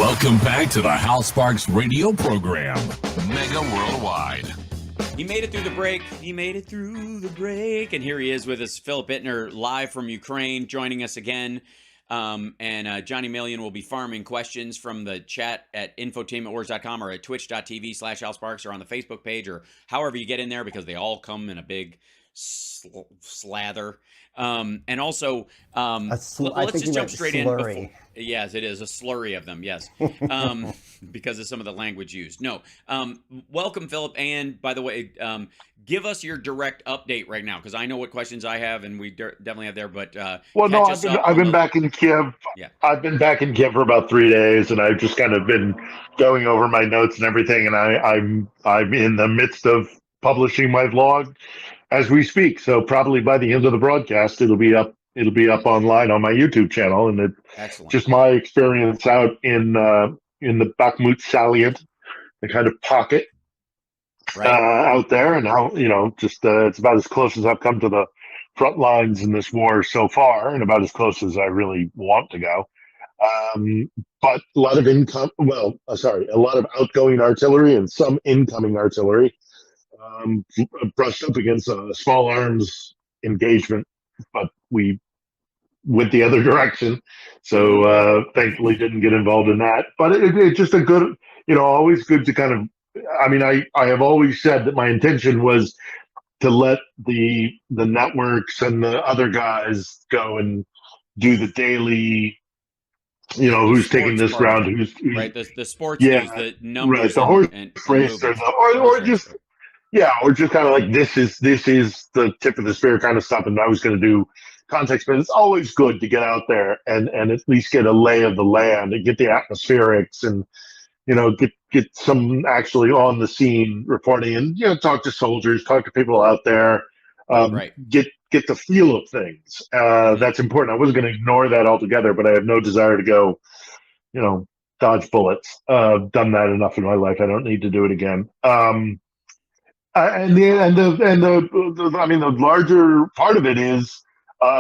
Welcome back to the Hal Sparks radio program, Mega Worldwide. He made it through the break. He made it through the break. And here he is with us, Philip Bittner, live from Ukraine, joining us again. And Johnny Million will be farming questions from the chat at infotainmentwars.com or at twitch.tv/Hal Sparks or on the Facebook page or however you get in there, because they all come in a big slather. And also, let's just jump straight in. Before, yes, it is a slurry of them. Yes. Because of some of the language used. No. Welcome, Philip. And by the way, give us your direct update right now, because I know what questions I have, and we definitely have there. But I've been back in Kiev. Yeah. I've been back in Kiev for about 3 days, and I've just kind of been going over my notes and everything. And I'm in the midst of publishing my vlog as we speak. So probably by the end of the broadcast, it'll be up online on my YouTube channel. And it's just my experience out in the Bakhmut salient, the kind of pocket out there, and how, it's about as close as I've come to the front lines in this war so far, and about as close as I really want to go. But a lot of outgoing artillery and some incoming artillery brushed up against a small arms engagement, but we went the other direction, so thankfully didn't get involved in that. But it's just a good, always good to kind of, I have always said that my intention was to let the networks and the other guys go and do the daily, who's taking this ground, who's right, the sports news, the numbers, right, the horse race, or just kind of like this is the tip of the spear kind of stuff, and I was going to do context, but it's always good to get out there and at least get a lay of the land and get the atmospherics and get some actually on the scene reporting and talk to soldiers, talk to people out there, get the feel of things. That's important. I wasn't going to ignore that altogether, but I have no desire to go dodge bullets. Done that enough in my life. I don't need to do it again. The larger part of it is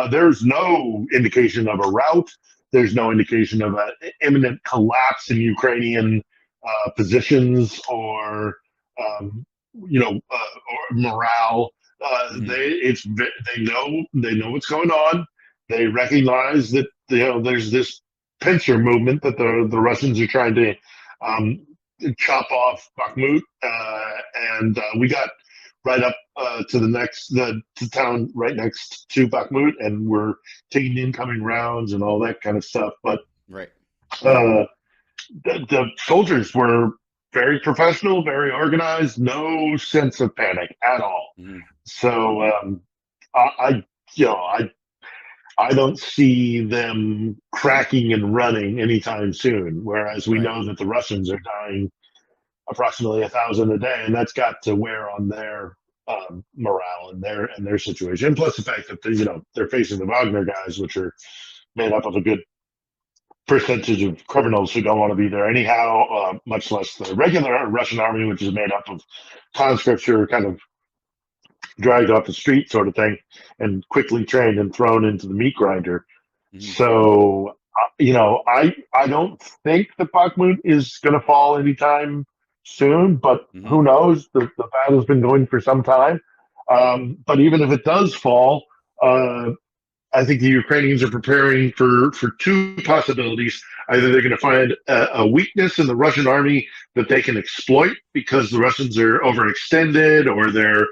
there's no indication of a rout. There's no indication of an imminent collapse in Ukrainian positions or morale. They know what's going on. They recognize that there's this pincer movement that the Russians are trying to chop off Bakhmut, and we got right up to the town right next to Bakhmut, and we're taking incoming rounds and all that kind of stuff. But the soldiers were very professional, very organized, no sense of panic at all. So I don't see them cracking and running anytime soon. Whereas we know that the Russians are dying approximately 1,000 a day, and that's got to wear on their morale and their situation. And plus the fact that they're facing the Wagner guys, which are made up of a good percentage of criminals who don't want to be there anyhow, much less the regular Russian army, which is made up of conscripts who are kind of dragged off the street sort of thing and quickly trained and thrown into the meat grinder. So, I don't think the Bakhmut is going to fall anytime soon, but who knows? The battle's been going for some time. But even if it does fall, I think the Ukrainians are preparing for two possibilities. Either they're going to find a weakness in the Russian army that they can exploit because the Russians are overextended, or they're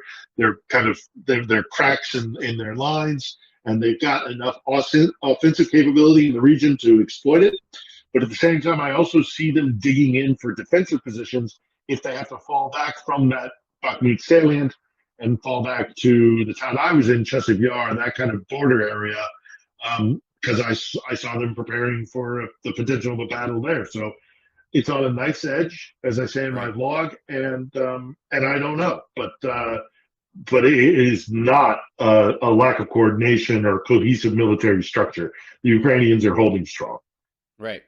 cracks in their lines, and they've got enough offensive capability in the region to exploit it. But at the same time, I also see them digging in for defensive positions if they have to fall back from that Bakhmut salient and fall back to the town I was in, Chasiv Yar, that kind of border area, because I saw them preparing for the potential of a battle there. So it's on a knife's edge, as I say in my vlog, and I don't know, but it is not a lack of coordination or cohesive military structure. The Ukrainians are holding strong. Right.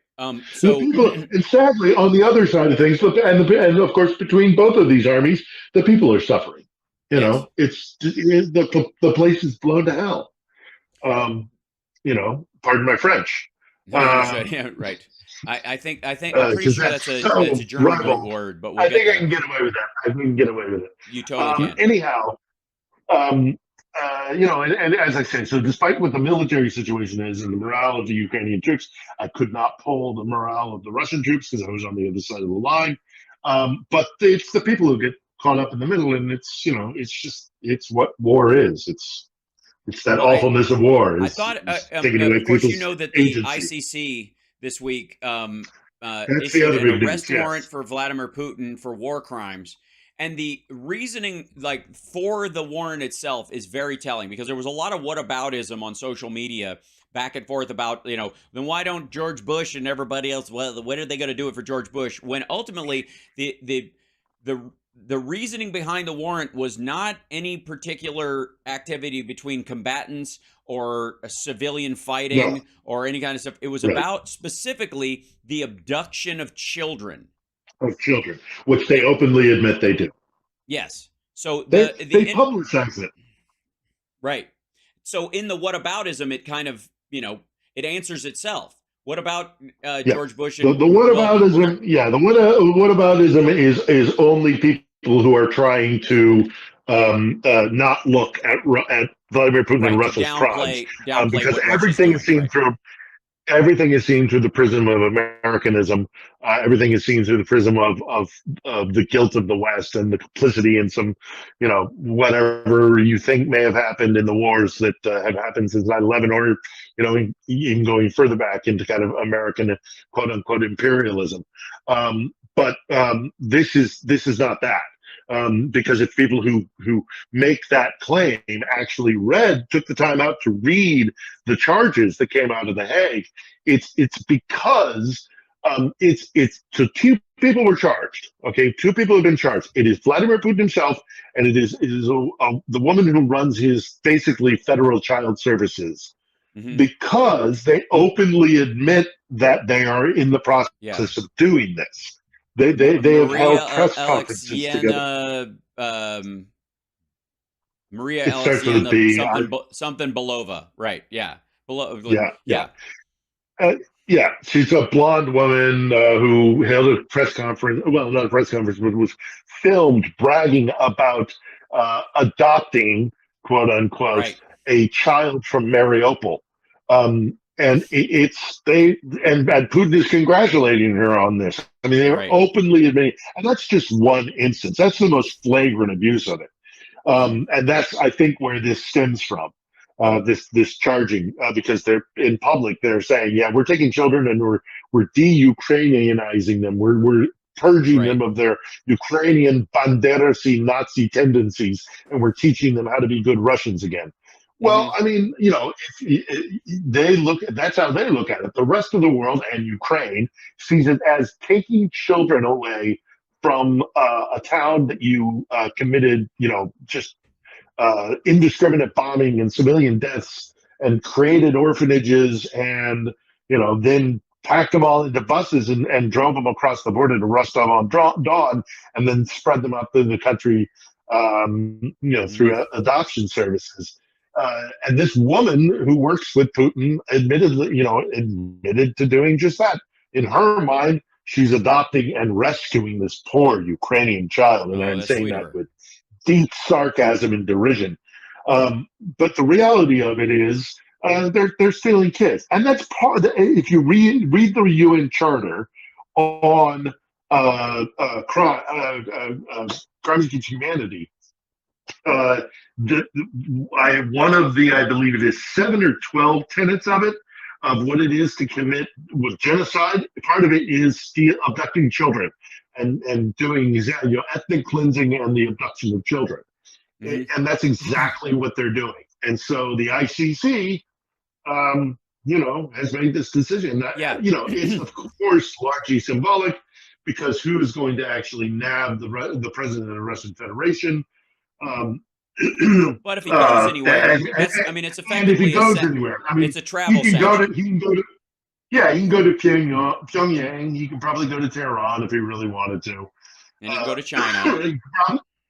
So people, and sadly, on the other side of things, and of course, between both of these armies, the people are suffering. It's the place is blown to hell. Pardon my French. Yeah, right. I'm pretty sure that's a German root word, but we'll I get think I there. can get away with that. I think I can get away with it. You totally can. Anyhow, and as I say, so despite what the military situation is and the morale of the Ukrainian troops, I could not poll the morale of the Russian troops because I was on the other side of the line. But it's the people who get caught up in the middle, and it's what war is. It's that awfulness of war. I thought, taking away of course, people's that the agency. ICC this week That's the issued other an big arrest news, warrant for Vladimir Putin for war crimes. And the reasoning, for the warrant itself is very telling, because there was a lot of whataboutism on social media back and forth about, then why don't George Bush and everybody else, well, when are they going to do it for George Bush? When ultimately the reasoning behind the warrant was not any particular activity between combatants or a civilian fighting or any kind of stuff. It was about specifically the abduction of children. Which they openly admit they do. Yes. So they publicize it. Right. So in the whataboutism, it kind of, it answers itself. What about George Bush? And, the whataboutism, the whataboutism is only people who are trying to not look at Vladimir Putin and Russia's crimes, because everything is seen through. Everything is seen through the prism of Americanism. Everything is seen through the prism of the guilt of the West and the complicity in some, whatever you think may have happened in the wars that have happened since 9/11, or, even going further back into kind of American quote unquote imperialism. But this is not that. Because if people who make that claim actually took the time out to read the charges that came out of The Hague, it's because so two people were charged. Okay, two people have been charged. It is Vladimir Putin himself, and it is the woman who runs his basically federal child services, because they openly admit that they are in the process of doing this. They have held press conferences together. Maria Alexeyevna, something Belova, right? Yeah, yeah. She's a blonde woman who held a press conference. Well, not a press conference, but was filmed bragging about adopting, quote unquote, a child from Mariupol. And Putin is congratulating her on this. I mean, they're openly admitting, and that's just one instance. That's the most flagrant abuse of it. And that's, I think, where this stems from. This charging, because they're in public, they're saying, we're taking children and we're de-Ukrainianizing them. We're purging them of their Ukrainian Banderasi Nazi tendencies, and we're teaching them how to be good Russians again. Well, I mean, that's how they look at it. The rest of the world and Ukraine sees it as taking children away from a town that you committed, just indiscriminate bombing and civilian deaths, and created orphanages, and then packed them all into buses and drove them across the border to Rostov-on-Don, and then spread them up through the country, through adoption services. And this woman who works with Putin admitted to doing just that. In her mind, she's adopting and rescuing this poor Ukrainian child, and I'm saying that with deep sarcasm and derision. But the reality of it is, they're stealing kids, and that's part of the, if you read the UN Charter on crimes against humanity. I believe it is 7 or 12 tenets of it, of what it is to commit with genocide. Part of it is abducting children and doing ethnic cleansing and the abduction of children. And that's exactly what they're doing. And so the ICC, has made this decision. It's of course largely symbolic, because who is going to actually nab the president of the Russian Federation? But if he goes anywhere, it's effectively it's a travel sanction. He can go to Pyongyang. He can probably go to Tehran if he really wanted to. And he can go to China.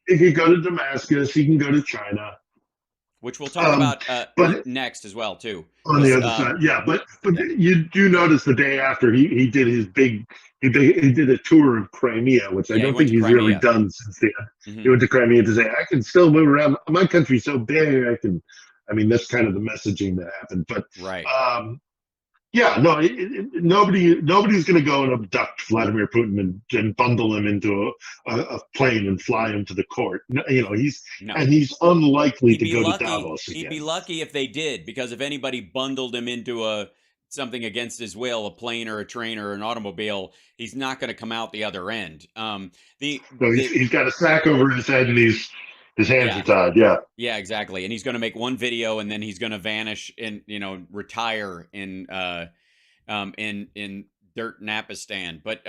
He could go to Damascus. He can go to China. which we'll talk about but next as well too. On the other side, yeah, but you do notice the day after he did his big he did a tour of Crimea, which I don't think he's really done since then. He went to Crimea to say, I can still move around. My country's so big, I mean, that's kind of the messaging that happened. But yeah, no, nobody's going to go and abduct Vladimir Putin and bundle him into a plane and fly him to the court. You know, he's unlikely to go to Davos again. He'd be lucky if they did, because if anybody bundled him into something against his will, a plane or a train or an automobile, he's not going to come out the other end. He's got a sack over his head and his hands are tied. Yeah, exactly. And he's going to make one video and then he's going to vanish and, retire in dirt Napistan. But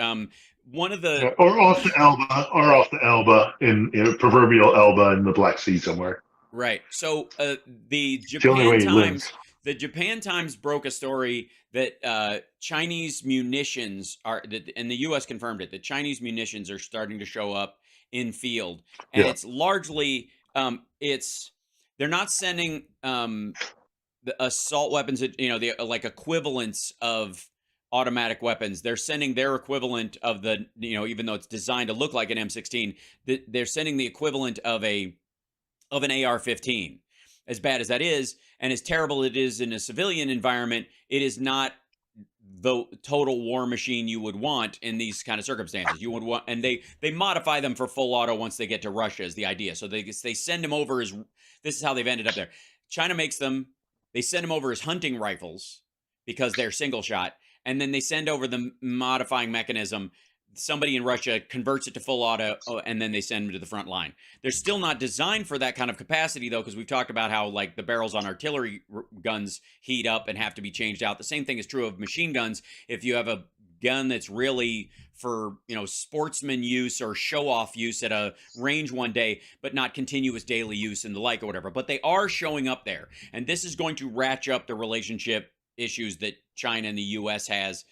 one of the or off the Elba in proverbial Elba in the Black Sea somewhere. Right. So the Japan Times broke a story that Chinese munitions and the U.S. confirmed it, that Chinese munitions are starting to show up in field, and it's largely they're not sending the assault weapons, the like equivalents of automatic weapons. They're sending their equivalent of the even though it's designed to look like an M16, they're sending the equivalent of an AR-15. As bad as that is, and as terrible it is in a civilian environment, it is not the total war machine you would want in these kind of circumstances. You would want, and they modify them for full auto once they get to Russia is the idea. So they send them over as, this is how they've ended up there. China makes them, they send them over as hunting rifles because they're single shot, and then they send over the modifying mechanism. Somebody in Russia converts it to full auto, and then they send them to the front line. They're still not designed for that kind of capacity, though, because we've talked about how like the barrels on artillery guns heat up and have to be changed out. The same thing is true of machine guns. If you have a gun that's really for sportsman use or show off use at a range one day, but not continuous daily use and the like or whatever, but they are showing up there, and this is going to ratchet up the relationship issues that China and the U.S. has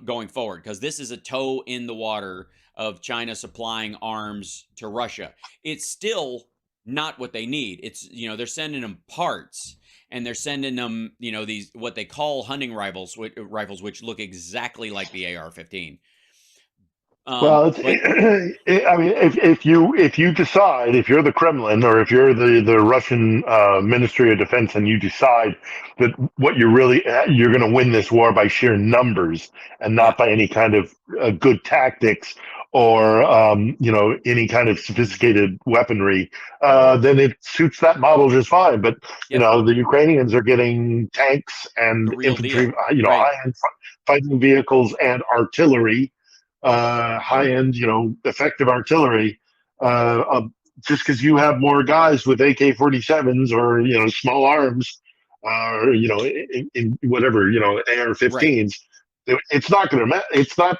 going forward, because this is a toe in the water of China supplying arms to Russia. It's still not what they need. It's, they're sending them parts, and they're sending them, these, what they call hunting rifles, which look exactly like the AR-15. Well, I mean, if you decide, if you're the Kremlin or if you're the Russian Ministry of Defense, and you decide that what you're going to win this war by sheer numbers and not by any kind of good tactics or any kind of sophisticated weaponry, then it suits that model just fine. But the Ukrainians are getting tanks and infantry, high-end fighting vehicles and artillery. High-end, effective artillery, just because you have more guys with AK-47s or, small arms, or, in whatever, AR-15s, it's not going to matter. It's not,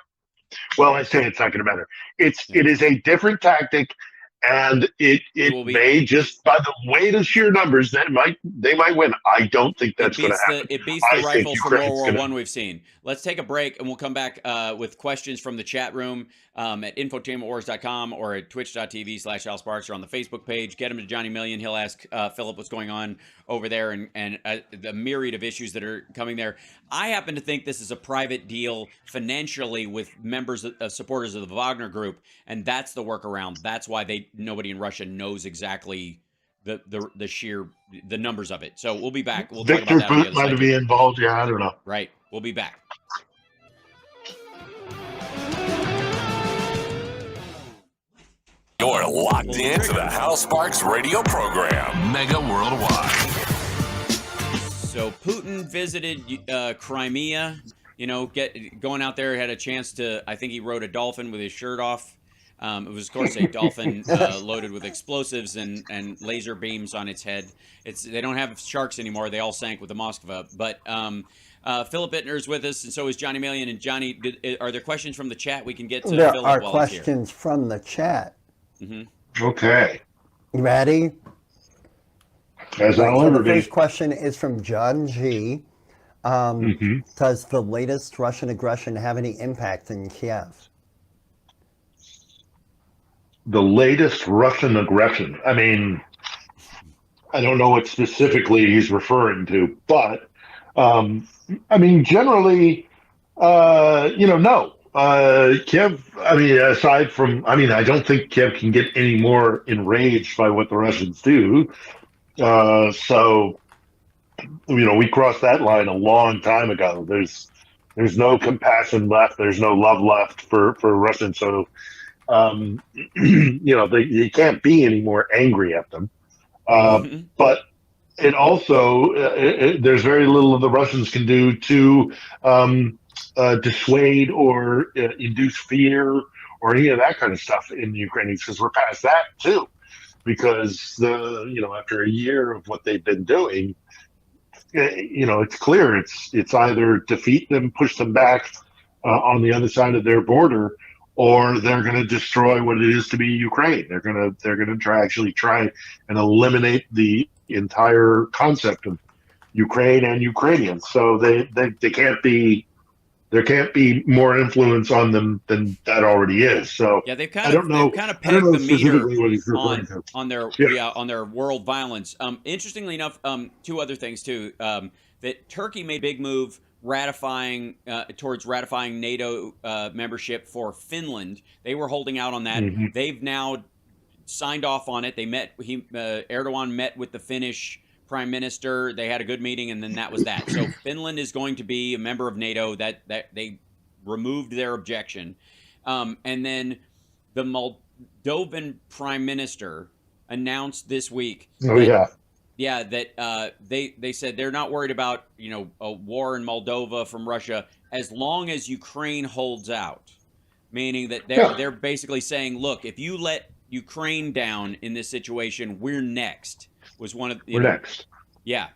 well, I say it's not going to matter. It is a different tactic, and it may just, by the weight of sheer numbers, they might win. I don't think that's going to happen. It beats the rifles from World War I we've seen. Let's take a break, and we'll come back with questions from the chat room at infotainmentwars.com or at twitch.tv/AlSparks or on the Facebook page. Get him to Johnny Million. He'll ask Philip what's going on over there and the myriad of issues that are coming there. I happen to think this is a private deal financially with members, supporters of the Wagner Group, and that's the workaround. That's why nobody in Russia knows exactly the numbers of it. So we'll be back. We'll talk about that on the other side. Might be involved. Yeah, I don't know. Right. We'll be back. You're locked into the Hal Sparks radio program, Mega Worldwide. So Putin visited Crimea, going out there, had a chance to, I think he rode a dolphin with his shirt off. It was, of course, a dolphin loaded with explosives and laser beams on its head. They don't have sharks anymore. They all sank with the Moskva. But Philip Ittner's with us, and so is Johnny Million. And Johnny, are there questions from the chat we can get to? There Philip are while questions from the chat. Mm-hmm. Okay. You ready? As I'll So ever the be. first question is from John G. Does the latest Russian aggression have any impact in Kiev? The latest Russian aggression. I mean, I don't know what specifically he's referring to, but I mean, generally, no. Kiev, I mean, aside from, I mean, I don't think Kiev can get any more enraged by what the Russians do. So, we crossed that line a long time ago. There's no compassion left. There's no love left for Russians. So, you can't be any more angry at them. But it also, there's very little the Russians can do to dissuade or induce fear or any of that kind of stuff in the Ukrainians, because we're past that too. Because after a year of what they've been doing, it's clear it's either defeat them, push them back on the other side of their border, or they're going to destroy what it is to be Ukraine. They're going to actually try and eliminate the entire concept of Ukraine and Ukrainians. So they can't be. There can't be more influence on them than that already is. So yeah, they've kind of pegged the meter on their world violence. Interestingly enough, two other things too. That Turkey made a big move towards ratifying NATO membership for Finland. They were holding out on that. Mm-hmm. They've now signed off on it. They Erdogan met with the Finnish Prime Minister. They had a good meeting, and then that was that. So Finland is going to be a member of NATO. That they removed their objection, and then the Moldovan Prime Minister announced this week. That they said they're not worried about a war in Moldova from Russia as long as Ukraine holds out, meaning that they're basically saying, look, if you let Ukraine down in this situation, we're next. Was one of we're next. Yeah,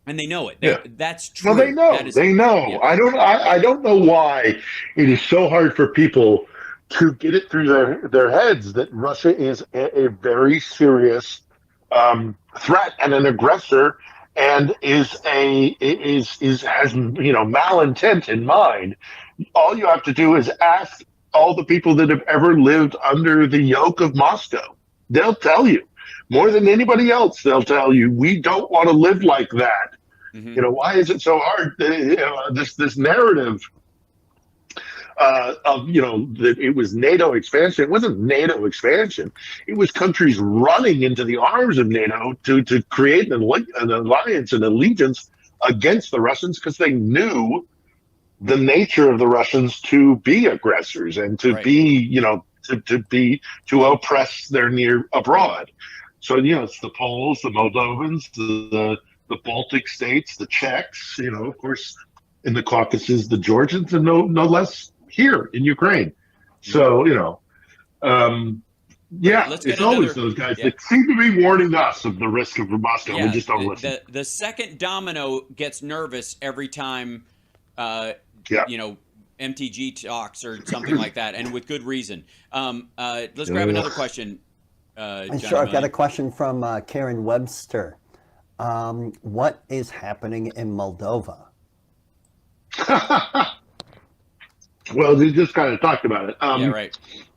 and they know it. That's true. Well, they know. They know. Yeah. I don't know why it is so hard for people to get it through their heads that Russia is a very serious threat and an aggressor, and has malintent in mind. All you have to do is ask all the people that have ever lived under the yoke of Moscow. They'll tell you. More than anybody else, they'll tell you, we don't want to live like that. Mm-hmm. Why is it so hard? This narrative of that it was NATO expansion. It wasn't NATO expansion. It was countries running into the arms of NATO to create an alliance and allegiance against the Russians, because they knew the nature of the Russians to be aggressors and to be to oppress their near abroad. So, it's the Poles, the Moldovans, the Baltic states, the Czechs, of course, in the Caucasus, the Georgians, and no less here in Ukraine. So, it's always those guys that seem to be warning us of the risk of Moscow. We just don't listen. The second domino gets nervous every time, MTG talks or something like that, and with good reason. Let's grab another question. Sure, I've got a question from Karen Webster. What is happening in Moldova? Well, you just kind of talked about it.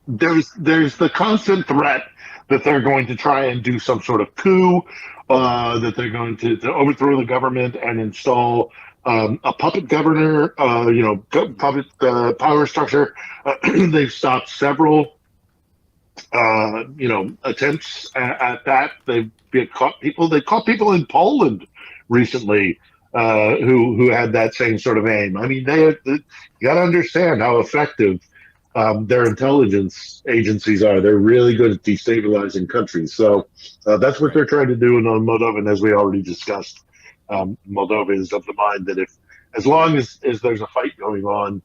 There's the constant threat that they're going to try and do some sort of coup, that they're going to overthrow the government and install a puppet governor, puppet power structure. They've stopped several attempts at that. They've caught people. They caught people in Poland recently who had that same sort of aim. I mean, you got to understand how effective their intelligence agencies are. They're really good at destabilizing countries. So that's what they're trying to do in Moldova. And as we already discussed, Moldova is of the mind that as long as there's a fight going on,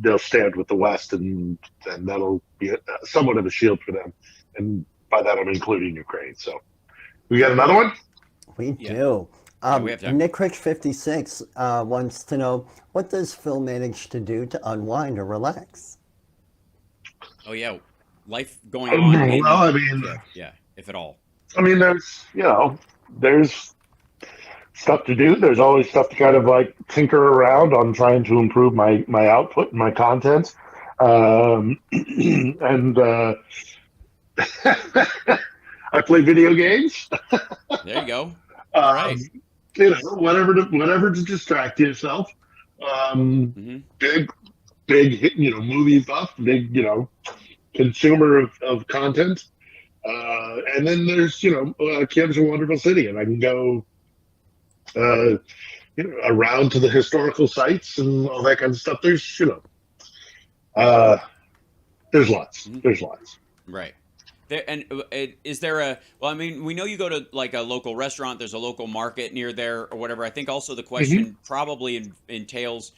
they'll stand with the West, and that'll be somewhat of a shield for them. And by that, I'm including Ukraine. So we got another one? We do. Nick Rich 56 wants to know, what does Phil manage to do to unwind or relax? Oh, yeah. Life going on. Well, I mean... if at all. I mean, there's stuff to do. There's always stuff to kind of like tinker around on, trying to improve my output and my content. I play video games. There you go. All right. Whatever to distract yourself. Big, movie buff, big, consumer of content. And then there's, Kiev's a wonderful city, and I can go, around to the historical sites and all that kind of stuff. There's, there's lots. There's lots. Right. Is there we know you go to like a local restaurant, there's a local market near there or whatever. I think also the question probably entails,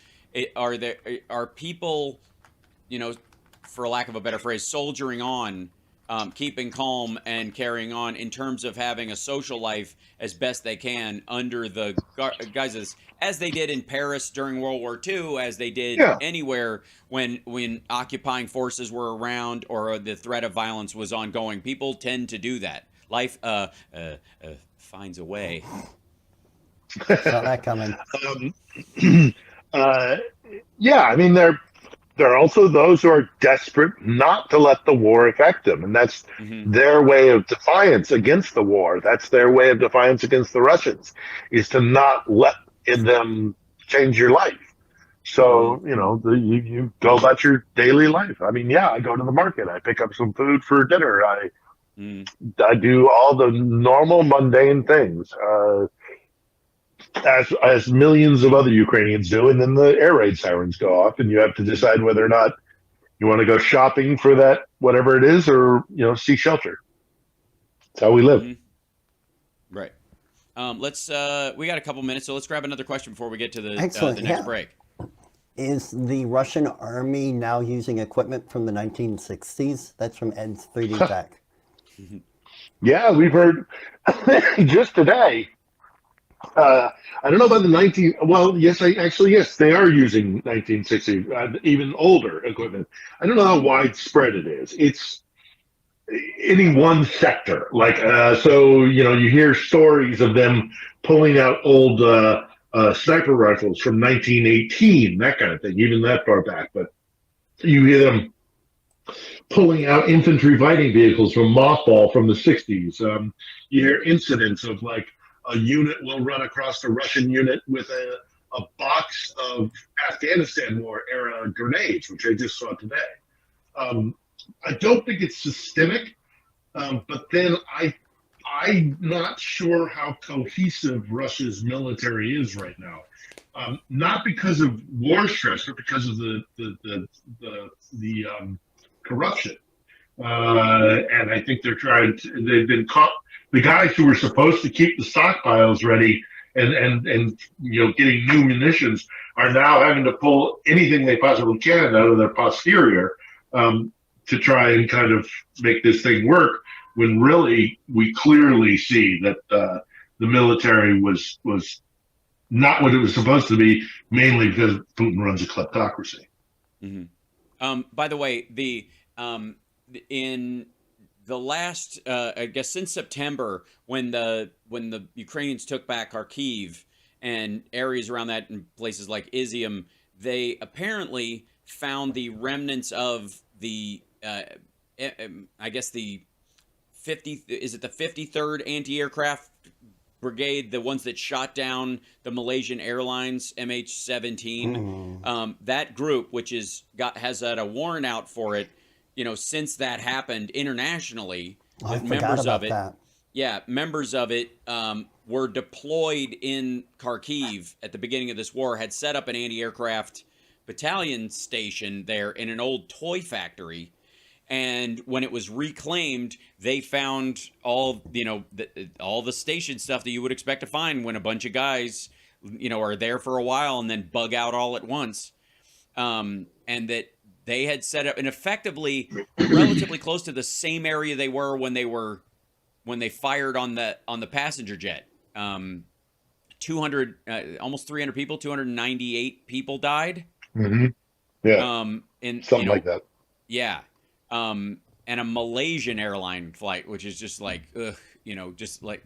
are people, for lack of a better phrase, soldiering on, keeping calm and carrying on in terms of having a social life as best they can under the guises, as they did in Paris during World War II, as they did anywhere when occupying forces were around or the threat of violence was ongoing. People tend to do that. Life finds a way. Saw that coming. I mean, there are also those who are desperate not to let the war affect them, and that's their way of defiance against the war. That's their way of defiance against the Russians, is to not let them change your life. So, you go about your daily life. I mean, I go to the market. I pick up some food for dinner. I do all the normal, mundane things, as millions of other Ukrainians do, and then the air raid sirens go off, and you have to decide whether or not you want to go shopping for that, whatever it is, or seek shelter. That's how we live. Right. We got a couple minutes, so let's grab another question before we get to the next break. Is the Russian army now using equipment from the 1960s? That's from Ed's 3D Tech. Yeah, we've heard just today. I don't know about the well, yes, they are using 1960, even older equipment. I don't know how widespread it is. It's any one sector. Like, you hear stories of them pulling out old sniper rifles from 1918, that kind of thing, even that far back. But you hear them pulling out infantry fighting vehicles from mothball from the 60s. You hear incidents of like, a unit will run across a Russian unit with a box of Afghanistan war era grenades, which I just saw today. I don't think it's systemic, but then I'm not sure how cohesive Russia's military is right now. Not because of war stress, but because of the corruption. And I think they've been caught. The guys who were supposed to keep the stockpiles ready and getting new munitions are now having to pull anything they possibly can out of their posterior to try and kind of make this thing work, when really we clearly see that the military was not what it was supposed to be, mainly because Putin runs a kleptocracy. By the way, in the last, I guess since September, when the Ukrainians took back Kharkiv and areas around that in places like Izium, they apparently found the remnants of the, I guess the 53rd Anti-Aircraft Brigade, the ones that shot down the Malaysian Airlines MH17. That group, which has had a warrant out for it, since that happened internationally, members of it were deployed in Kharkiv at the beginning of this war, had set up an anti-aircraft battalion station there in an old toy factory. And when it was reclaimed, they found all the station stuff that you would expect to find when a bunch of guys, are there for a while and then bug out all at once. And that they had set up and effectively relatively close to the same area they were when they fired on the passenger jet. 200, almost 300 people, 298 people died. Yeah. Something like that. Yeah. And a Malaysian airline flight, which is just like, just like,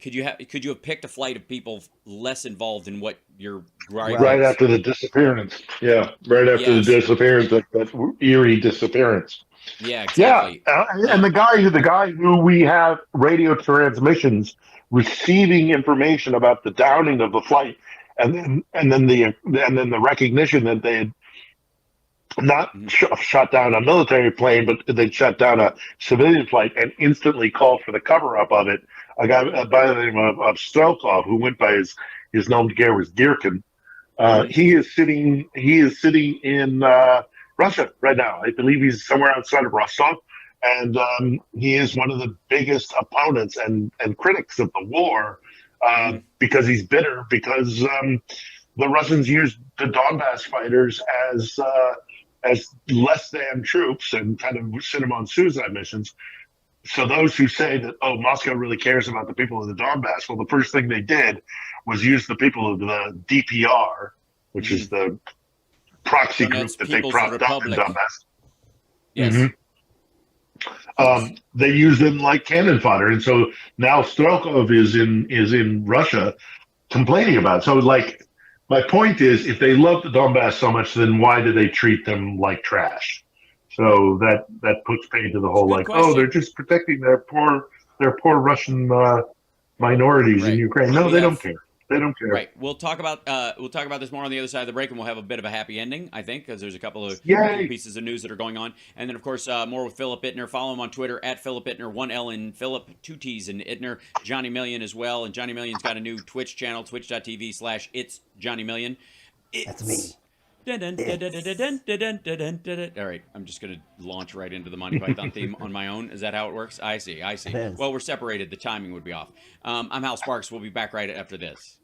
could you have picked a flight of people less involved in what you're right after the disappearance? Yeah, right after the disappearance, that eerie disappearance. Yeah, exactly. Yeah, and the guy who we have radio transmissions receiving information about the downing of the flight, and then the recognition that they had not shot down a military plane, but they shot down a civilian flight and instantly called for the cover up of it. A guy by the name of Strelkov, who went by his known gear was Gierkin. He is sitting in Russia right now. I believe he's somewhere outside of Rostov, and he is one of the biggest opponents and critics of the war because he's bitter because the Russians used the Donbass fighters as less than troops and kind of sent them on suicide missions. So those who say that, oh, Moscow really cares about the people of the Donbass, well, the first thing they did was use the people of the DPR, which is the proxy group that they propped up in Donbass. Yes. They use them like cannon fodder, and so now Strelkov is in Russia complaining about it. So, like, my point is, if they love the Donbass so much, then why do they treat them like trash? So that puts pain to the whole, like, question. Oh, they're just protecting their poor Russian minorities in Ukraine. No, they don't care. They don't care. Right. We'll talk about this more on the other side of the break, and we'll have a bit of a happy ending, I think, because there's a couple of pieces of news that are going on. And then, of course, more with Philip Ittner. Follow him on Twitter at Philip Ittner, 1 L in Philip, 2 T's in Ittner. Johnny Million as well. And Johnny Million's got a new Twitch channel, twitch.tv/It's Johnny Million. That's me. All right, I'm just going to launch right into the Monty Python theme on my own. Is that how it works? I see. Well, we're separated. The timing would be off. I'm Hal Sparks. We'll be back right after this.